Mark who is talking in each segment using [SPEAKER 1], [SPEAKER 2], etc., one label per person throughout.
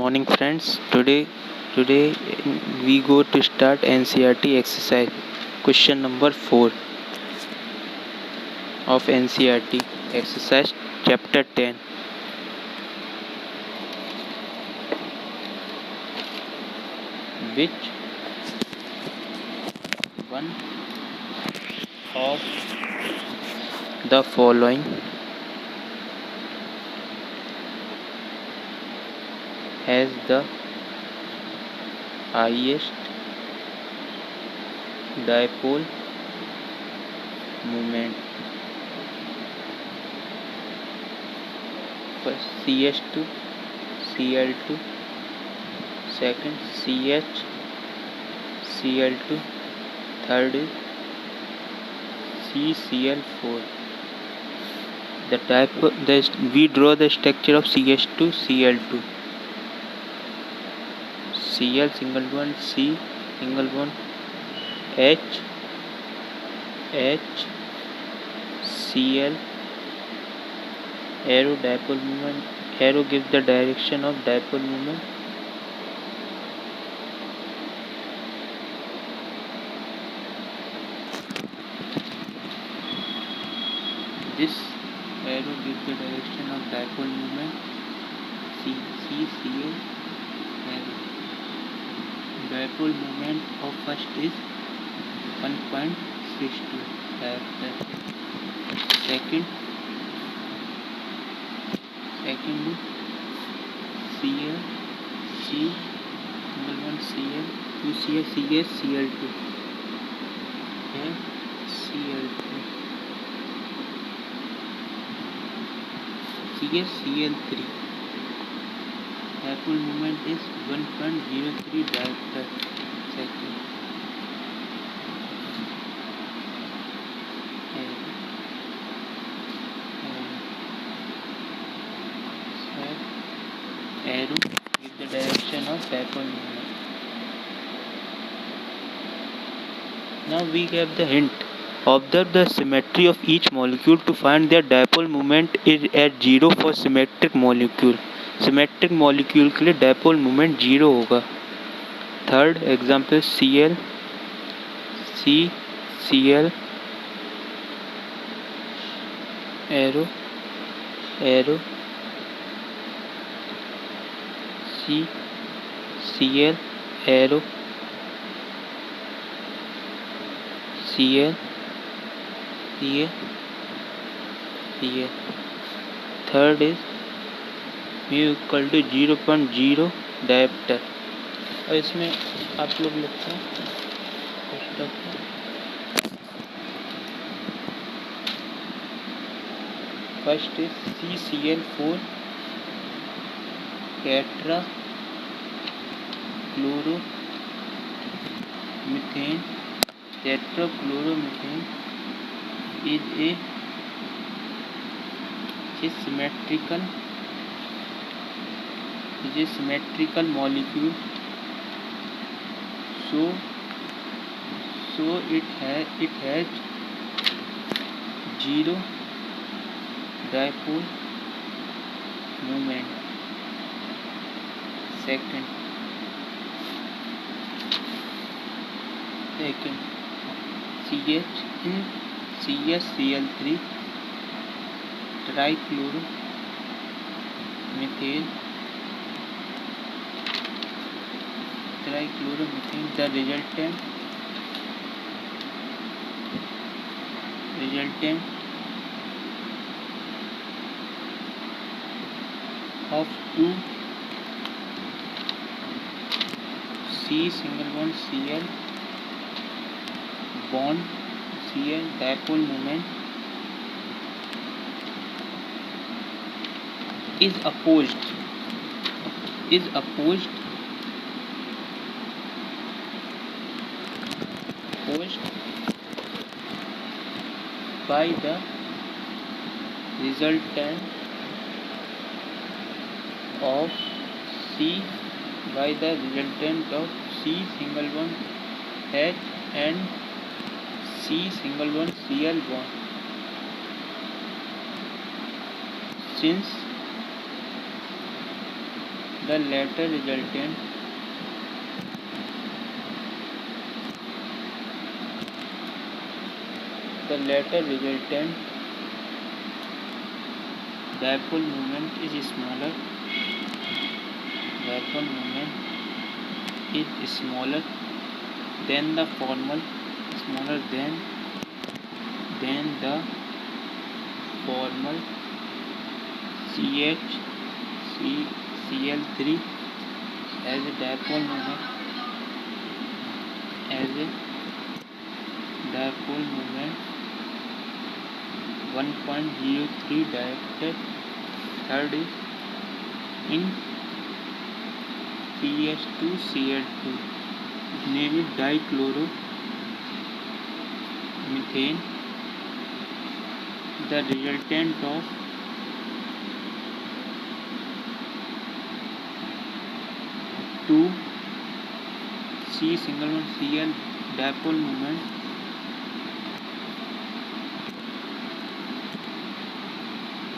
[SPEAKER 1] morning, friends. Today we go to start NCERT exercise. Question number 4 of NCERT exercise, chapter 10. Which one of the following has the highest dipole moment? First CH2, Cl2, second CH, Cl2, third is CCl4. We draw the structure of CH2, Cl2. Cl single bond, C single bond, H, Cl, arrow dipole moment. Arrow gives the direction of dipole moment. This arrow gives the direction of dipole moment. Cl arrow. Dipole moment of first is 1.62. Second is Cl, C single bond, Cl, 2 Cl, Cl2. Here Cl2. Cl3. Dipole moment is 1.03 diopter second. Arrow give the direction of dipole moment. Now we have the hint. Observe the symmetry of each molecule to find their dipole moment is at 0 for symmetric molecule. Symmetric molecule के लिए dipole moment 0 होगा. Third example Cl, Cl arrow Cl arrow Cl. Third is mu equal to 0.0 dioptre. और इसमें आप लोग लिखते हैं first is CCl4 tetra chloromethane. Tetrachloromethane is a symmetrical molecule, so it has 0 dipole moment. Second CH in CH-Cl3 trichloromethane. The resultant of 2 C single bond Cl bond Cl dipole moment is opposed by the resultant of C single bond H and C single bond Cl bond. Since The latter resultant dipole moment is smaller. Dipole moment is smaller than the formal, smaller than the formal Cl3 as a dipole moment 1.03 diopter. Third is in CH2Cl2, name it dichloromethane. The resultant of two C≡Cl dipole moment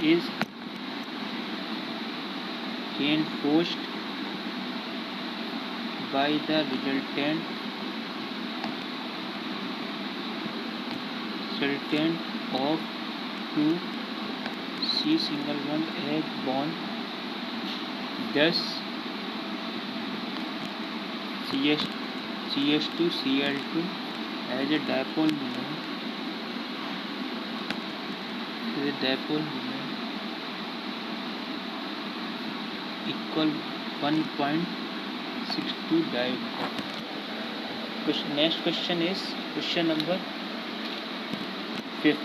[SPEAKER 1] is reinforced by the resultant of two C≡H bond. Thus CH2Cl2 has a dipole moment equal 1.62 diopter. Next question is question number 5.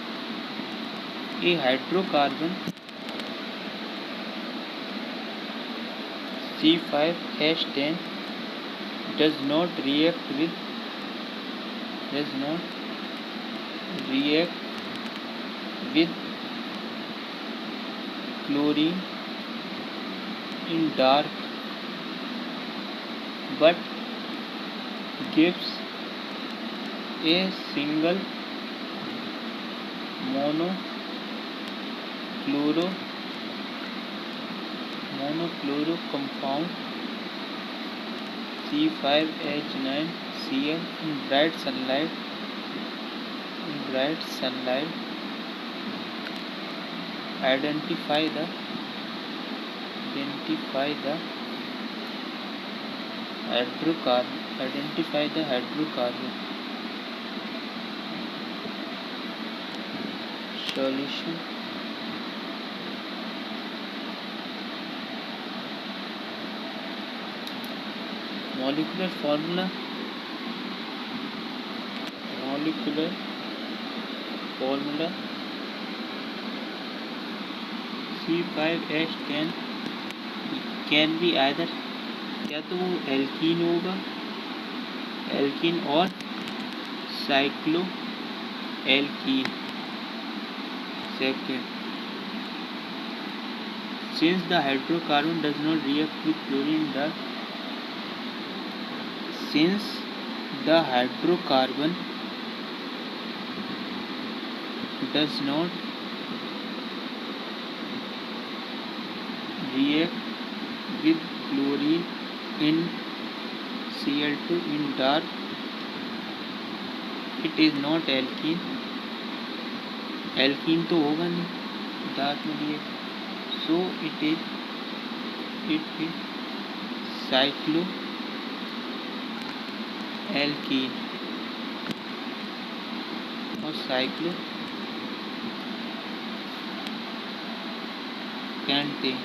[SPEAKER 1] A hydrocarbon C5H10 does not react with chlorine in dark, but gives a single monochloro compound C5H9Cl in bright sunlight. Identify the hydrocarbon. Solution. Molecular formula C5H10 can be either, या तो वो alkene होगा, alkene और cycloalkene. Second, since the hydrocarbon does not react with chlorine in dark, since the hydrocarbon does not react with chlorine in Cl2 in dark, it is not alkene. Alkene तो होगा नहीं dark में react, so it is cycloalkene और cyclopentane.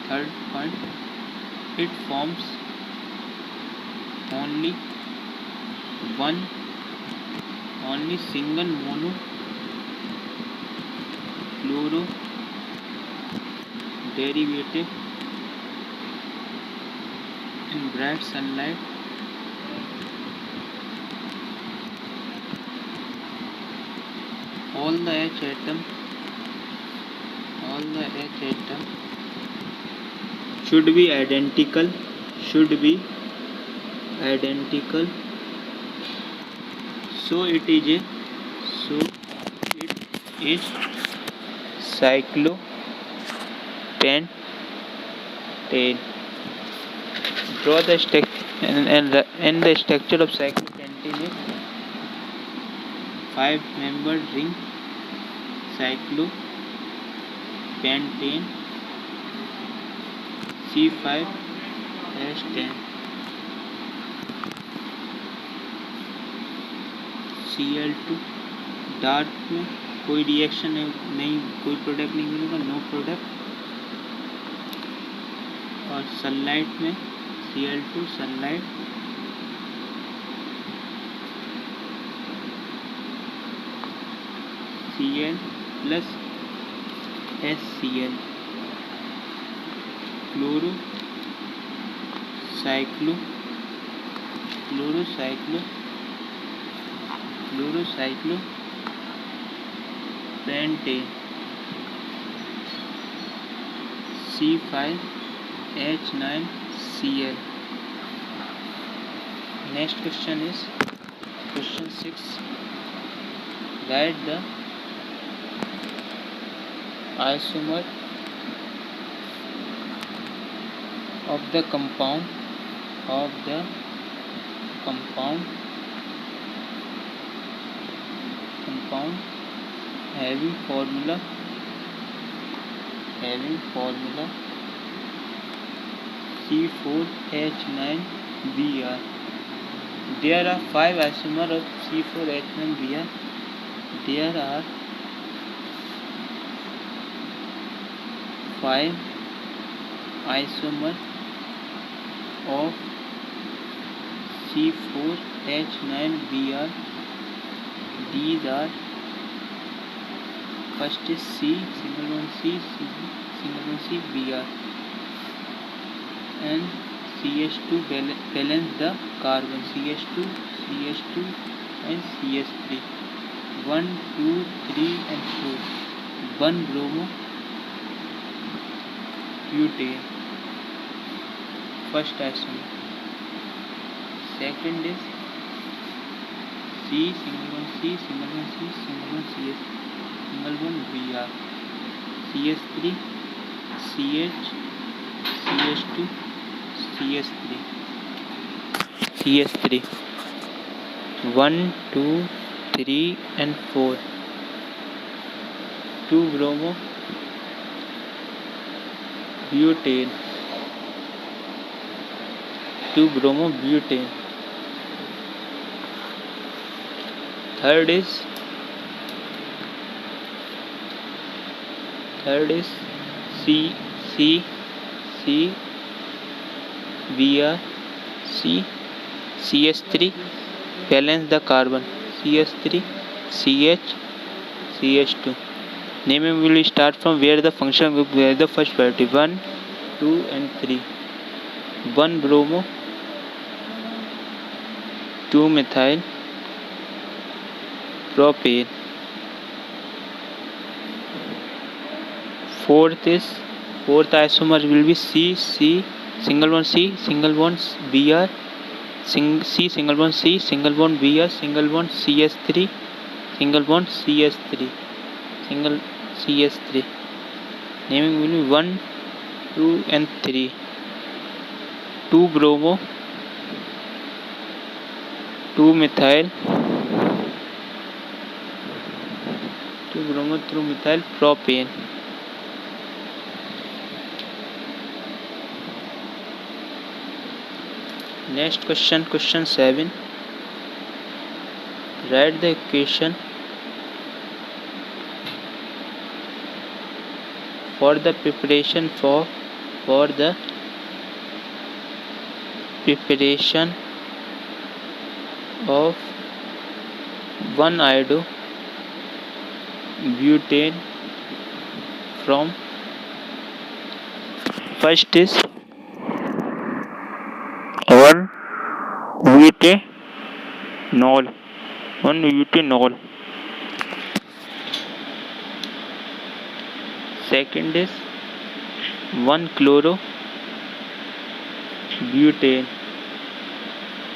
[SPEAKER 1] Third point, it forms only single monochloro derivative in bright sunlight. All the H atom should be identical, should be identical. So it is a, so it is cyclopentane. Draw the structure and the structure of cyclopentane is 5-membered ring. Cyclopentane C5H10 Cl2 dark में कोई reaction नहीं, कोई product नहीं मिलेगा, no product. और sunlight में Cl2 sunlight Cl plus HCl क्लोरोसाइक्लोपेंटेन C5H9Cl. Next question is question 6. Write the isomer of the compound having formula C4H9Br. There are 5 isomers of C4H9Br. There are 5 isomers of C4H9Br. These are, first is C, single one C, single one C, Br, and CH2 balance the carbon, CH2 and CH3, 1, 2, 3 and 4, 1 bromo butane, first isomer. Second is C, single one C, single one C, single one CS, single one Br, CS3, CH, CH2, CS3, 1, 2, 3 and 4, 2 bromo butane, 2 bromo butane. Third is C, Br, C, CH3 balance the carbon, CH3, CH, CH2. Naming will start from where the function will be the first priority, 1, 2 and 3. 1 bromo, 2 methyl propane. Fourth isomer will be C, single one C, single one Br, C, single one C, single one Br, single one CS3, single one CS3, single CS3. Naming will be 1, 2 and 3. 2 bromo, 2 methyl, 2 bromo, 2 methyl propane. Next question, question 7. Write the equation for the preparation of 1-iodo-butane from, first is 1-butanol. Second is 1-chloro butane.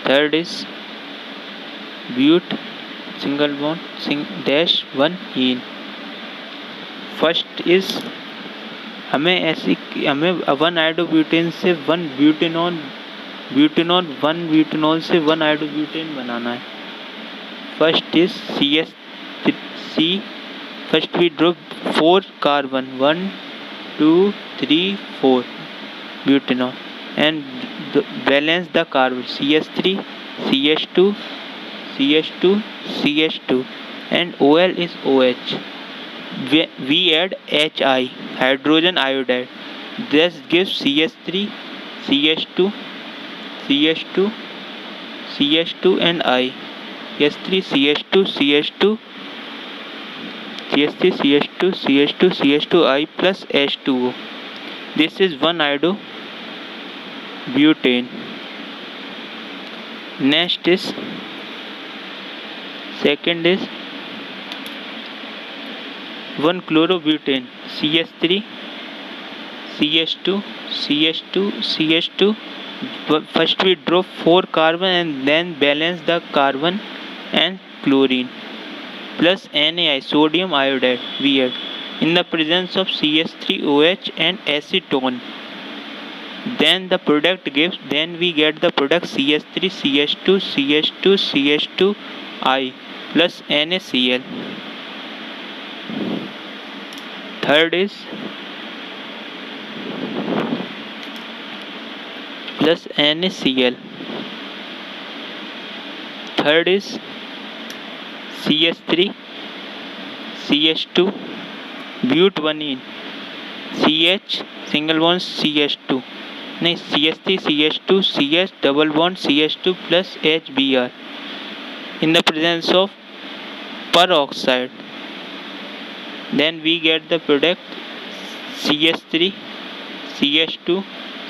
[SPEAKER 1] Third is but, single bond dash 1 ene. First is हमें one iodobutane से one butanol one butanol से one iodobutane बनाना है. First is C. First we drop 4 carbon 1 2 3 4 butanol and balance the carbon CH3 CH2 CH2 CH2 and OL is OH. We add HI, hydrogen iodide. This gives CH3 CH2 CH2 CH2 and I. CH3 CH2 CH2 CH3 CH2 CH2 CH2 I plus H2O. This is one iodobutane. Next is second is one chlorobutane CH3 CH2 CH2 CH2. First we drop 4 carbon and then balance the carbon and chlorine plus NaI, sodium iodide we add in the presence of CH3OH and acetone. Then the product gives, then we get the product CH3 CH2 CH2 CH2 I plus NaCl. Third is plus NaCl. Third is CH3 CH2 but 1 ene CH single bond CH2 नहीं CH3 CH2 CH double bond CH2 plus HBr in the presence of peroxide. Then we get the product CH3 CH2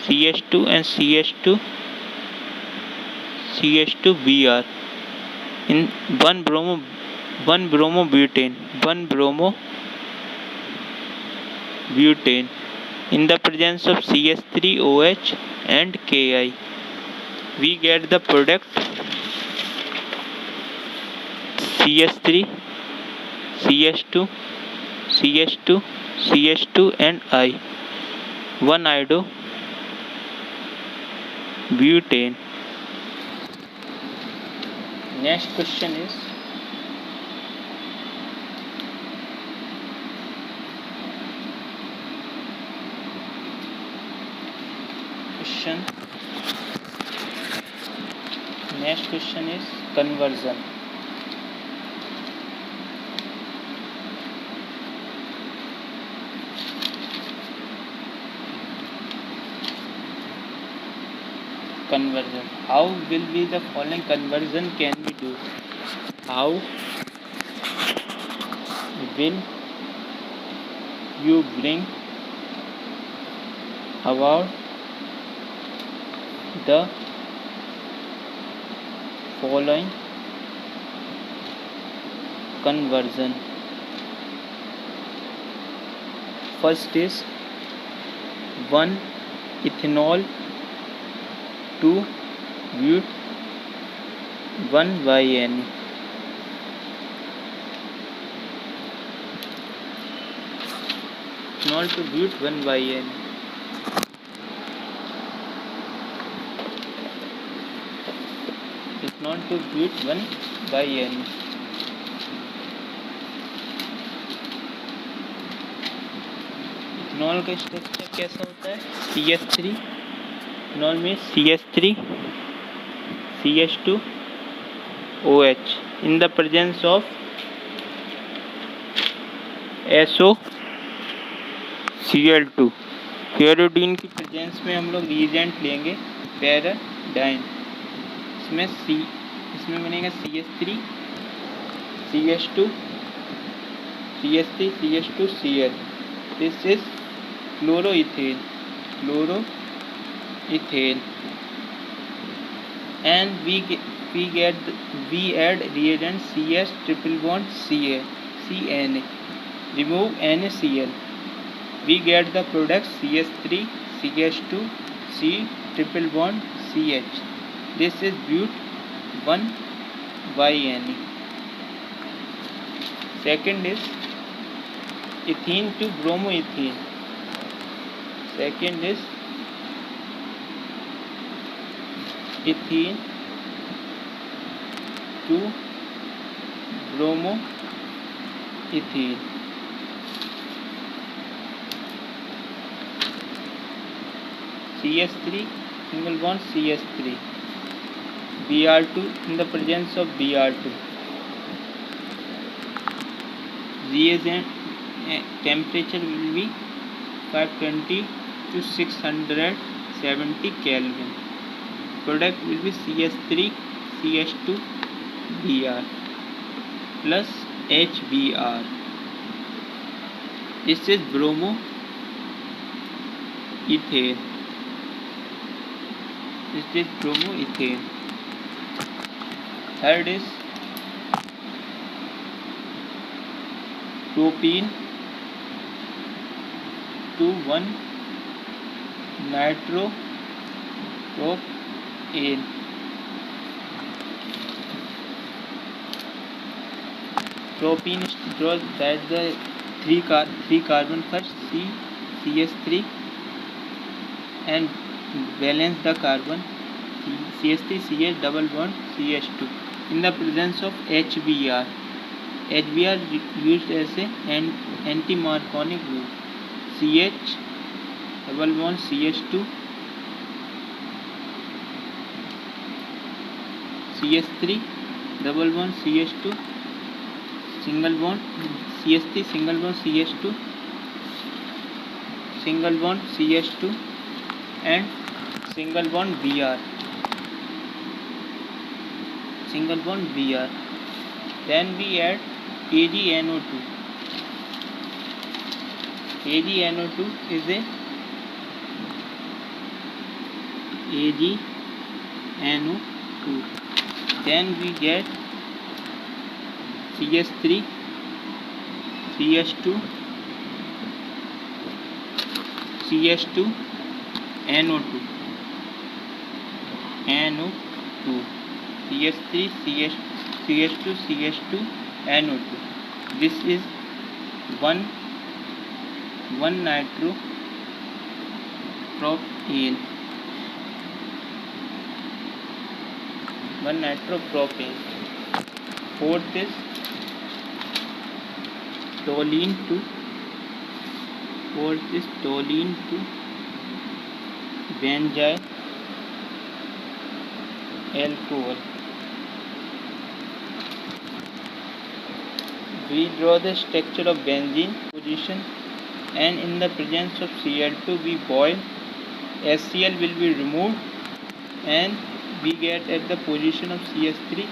[SPEAKER 1] CH2 and CH2 CH2Br in one bromobutane in the presence of CH3OH and Ki. We get the product CH3 CH2 CH2 CH2 and I. One iodobutane. Next question is conversion. How will be the following conversion can we do? How will you bring about the following conversion? First is 1 ethanol to but 1 by N. Ethanol to but 1 by N. Ethanol to but 1 by N. Ethanol का structure कैसा होता है? CH3 ethanol में CH3 CH2 OH in the presence of SOCl2. फ्लोरिडीन की presence में हम लोग reagent लेंगे पैराडाइन. इसमें बनेगा CH3 CH2 CH3 CH2 Cl. This is chloroethane and we add reagent CS triple bond CNA. Remove NaCl. We get the product CH3 CH2 C triple bond CH. This is but 1YNE. Second is ethene to bromoethene. Second is ethene to bromoethene. CH3 single bond CH3. Br2 in the presence of Br2. Reagent temperature will be 520 to 670 Kelvin. Product will be CH3 CH2 Br plus HBr. This is bromoethane. This is bromoethane. Third is propene to 1-nitropropane. Propene is to draw that the three carbon first CH3 and balance the carbon CH3 CH double bond CH2 in the presence of HBr. HBr used as an anti-Marconi group. CH double bond CH2 CH3 double bond CH2 single bond CH3 single bond CH2 single bond CH2 and single bond Br. Single bond Br. Then we add AgNO2. AgNO2 is a AgNO2. Then we get CH3 CH2 CH2 NO2 NO2 CH3 CH2 CH2 NO2. This is 1-nitropropane. 1-nitropropane. Fourth is toluene to benzyl alcohol. We draw the structure of benzene position, and in the presence of Cl2 we boil. HCl will be removed and we get at the position of CH3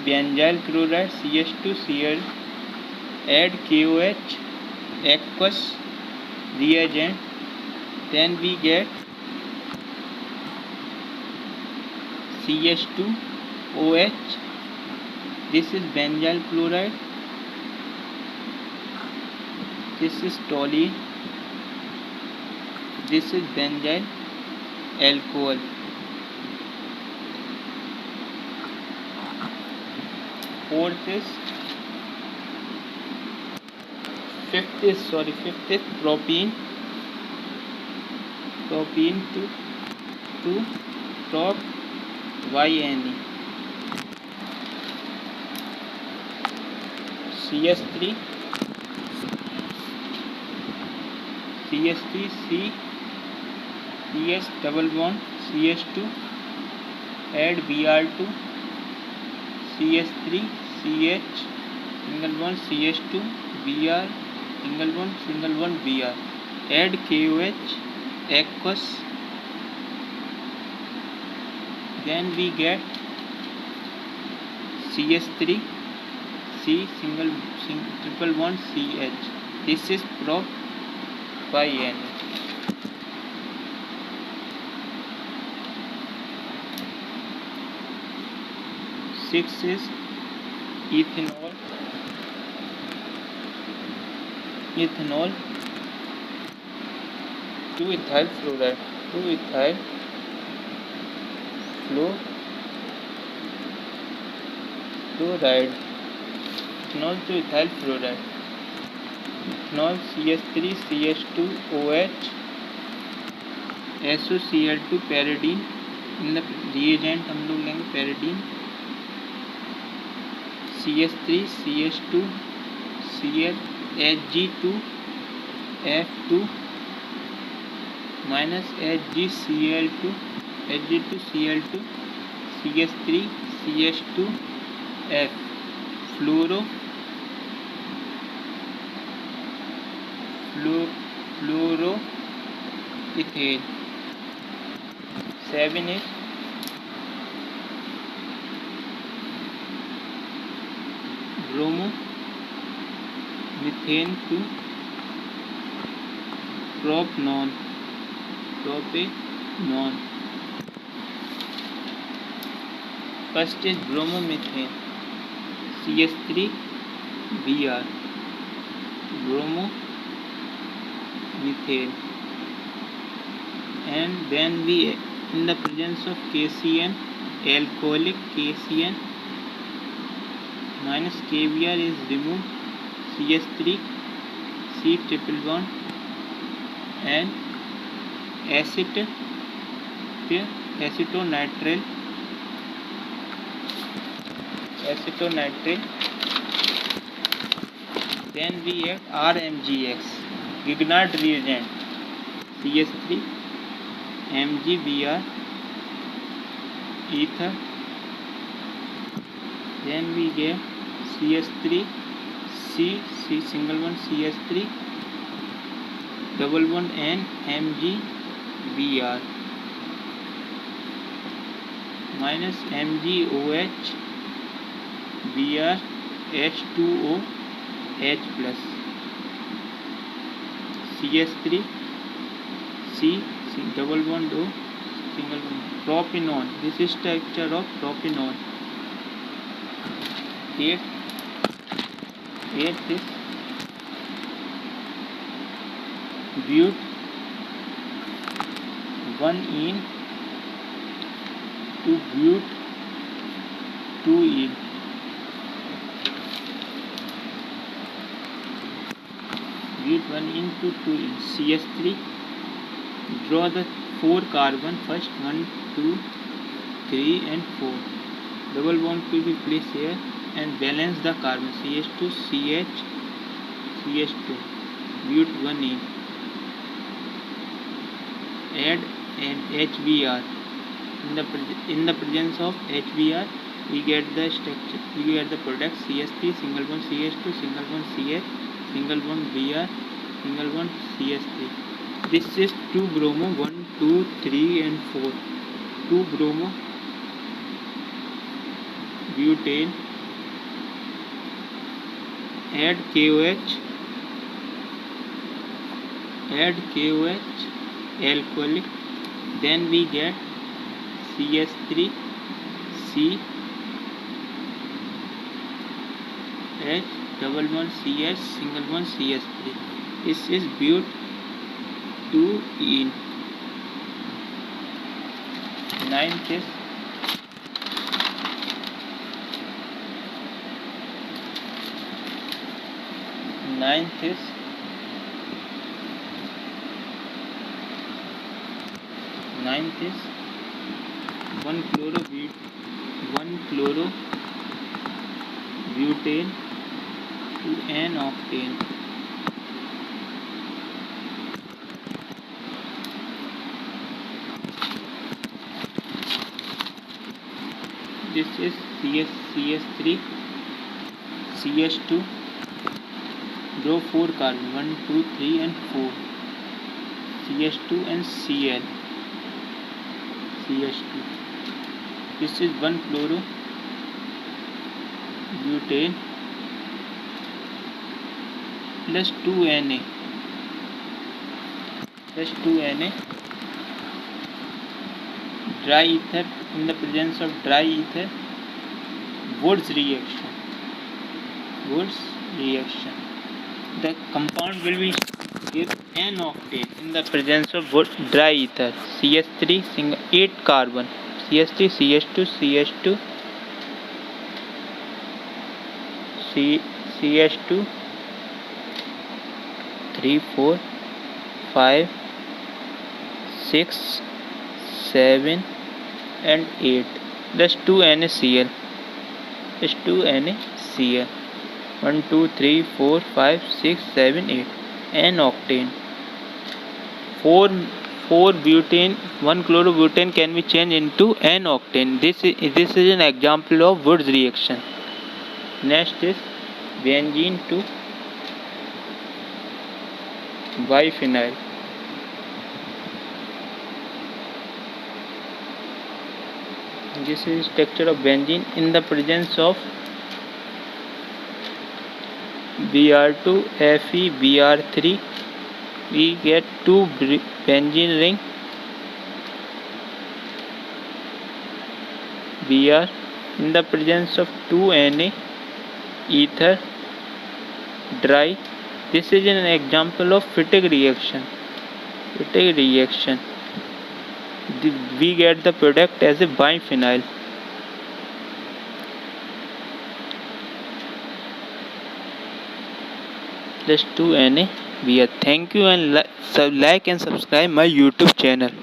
[SPEAKER 1] benzyl chloride CH2 Cl. Add KOH aqueous reagent. Then we get CH2OH. This is benzyl chloride. This is toluene. This is benzyl alcohol. Fifth is propene to prop YNE. CH3 C CH double bond CH2. Add Br2 CH3 CH single bond CH2 Br single bond Br. Add KOH aqueous. Then we get CH3 C triple bond CH. This is prop YN. Six is ethanol to ethyl fluoride fluoride, ethanol to ethyl fluoride, ethanol CH3CH2OH, SOCl2 pyridine. In the reagent हम लोग लेंगे पैरिडीन, CH3CH2Cl Hg2F2 minus Hg2Cl2 CH3CH2F fluoroethane. 7 is bromomethane to propanone. First is bromomethane, CH3Br, bromomethane, and then we, in the presence of KCN, alcoholic KCN minus KBr is removed, CH3 C triple bond and acetonitrile. Then we add RMGX, Grignard reagent, CH3 MgBr ether. Then we get CH3 C single bond CH3 double bond N MgBr minus MgOH Br H2O H plus, CH3 C double bond O single bond. Propanone, this is structure of propanone. 8 is but 1-ene to but 2-ene. But 1-ene to 2-ene. CH3, draw the 4 carbon first, 1, 2, 3 and 4. Double bond will be placed here and balance the carbon, CH2 CH2 but 1-ene. Add an HBr. In the presence of HBr, we get the structure, we get the product CH3 single bond CH2 single bond CH single bond Br single bond CH3. This is 2 bromo, 1, 2, 3 and 4. 2 bromo butane. Add KOH alcoholic. Then we get CH3 C H double bond CH single bond CH3. This is but 2-ene. 9th is ninth is 1 chlorobutane to N-octane. This is CH3 CH2, draw 4 carbon, 1, 2, 3 and 4. CH2 and Cl, CH2. This is 1 chlorobutane plus 2 Na dry ether. In the presence of dry ether, Wood's reaction. The compound will be give N-octane in the presence of dry ether. CH3 single 8 carbon CH3 CH2 CH2 CH2 3 4 5 6 7 and 8. That's 2 NaCl. It's 2 NaCl. 1 2 3 4 5 6 7 8. N-octane. 4 butane, 1 chlorobutane can be changed into N-octane. This is an example of Wood's reaction. Next is benzene to biphenyl. This is structure of benzene in the presence of Br2 Fe Br3. We get 2 benzene ring Br in the presence of 2 Na ether dry. This is an example of Fittig reaction. We get the product as a biphenyl. Just 2 NaBr. Thank you, and like and subscribe my YouTube channel.